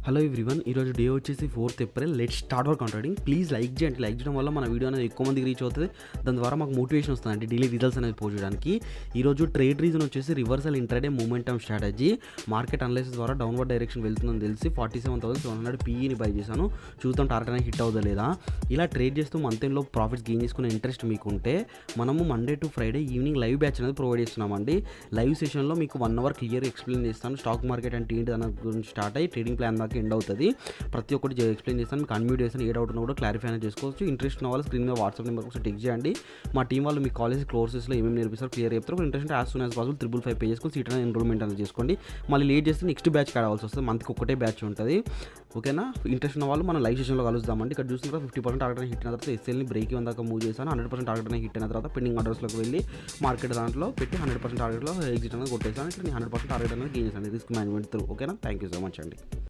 Hello everyone, ఈరోజు day వచ్చేసి 4th April. Let's start our contracting. Please like చేయండి. Like చేయడం వల్ల మన వీడియో అనేది ఎక్కువ మందికి రీచ్ అవుతుంది. దాని ద్వారా మాకు మోటివేషన్ వస్తుంది అంటే డైలీ రిజల్ట్స్ అనేది పోస్ట్ చేయడానికి. ఈరోజు ట్రేడ్ రీజన్ వచ్చేసి reversal intraday momentum strategy. Market analysis ద్వారా డౌన్వర్డ్ డైరెక్షన్ వెళ్తుందని తెలిసి 47,700 పీఈని బై చేశాను. చూద్దాం టార్గెట్ అనేది హిట్ అవుతుందా లేదా. ఇలా ట్రేడ్ చేస్తూ మంత్ ఎండ్లో ప్రాఫిట్స్ గెయిన్ చేసుకునే ఇంట్రెస్ట్ మీకుంటే మనము Monday to Friday evening live batch అనేది ప్రొవైడ్ చేస్తున్నామండి. లైవ్ సెషన్లో మీకు 1 hour క్లియర్ ఎక్స్ప్లెయిన్ చేస్తాను. స్టాక్ మార్కెట్ అంటే ఏంటి దాని గురించి స్టార్ట్ అయ్యి ట్రేడింగ్ ప్లాన్ దాకా ఎండ్ అవుతుంది. ప్రతి ఒక్కటి ఎక్స్ప్లెయిన్ చేస్తాను. మీకు అన్మ్యూట్ చేస్తాను. ఏ డౌట్ ఉన్నా కూడా క్లారిఫై అనేది చేసుకోవచ్చు. ఇంట్రెస్ట్ ఉన్న వాళ్ళు స్క్రీన్ మీద వాట్సాప్ నెంబర్ ఒకసారి టెక్స్ట్ చేయండి. మా టీం వాళ్ళు మీ కాలేజ్ కోర్సెస్లో ఏమేమి నేర్పిస్తారు క్లియర్ చెప్తారు. Interest as soon as possible 555 pay చేసుకొని సీట్ అనేది ఎన్రోల్మెంట్ అనేది చేసుకోండి. మళ్ళీ లేట్ చేస్తే నెక్స్ట్ బ్యాచ్ కావాల్సి వస్తుంది. మంత్కి ఒకటే బ్యాచ్ ఉంటుంది. ఓకేనా. ఇంట్రెస్ట్ ఉన్న వాళ్ళు మనం లైవ్ సెషన్లో కలుద్దామండి. ఇక్కడ చూసిన 50% టార్గెట్ అనేది హిట్ అయిన తర్వాత ఎస్ఎల్ని బ్రేక్ ఇవ్వని దాకా మూవ్ చేశాను. 100% టార్గెట్ అనేది హిట్ అయిన తర్వాత పెండింగ్ ఆర్డర్స్లోకి వెళ్ళి మార్కెట్ దాంట్లో పెట్టి 100% టార్గెట్లో ఎగ్జిట్ అనేది కొట్టేసాను. ఇక్కడ నేను 100% టార్గెట్ అనేది గెయిన్ చేశాను రిస్క్ మేనేజ్మెంట్ త్రూ. ఓకేనా. థ్యాంక్ యూ సో మచ్ అండి.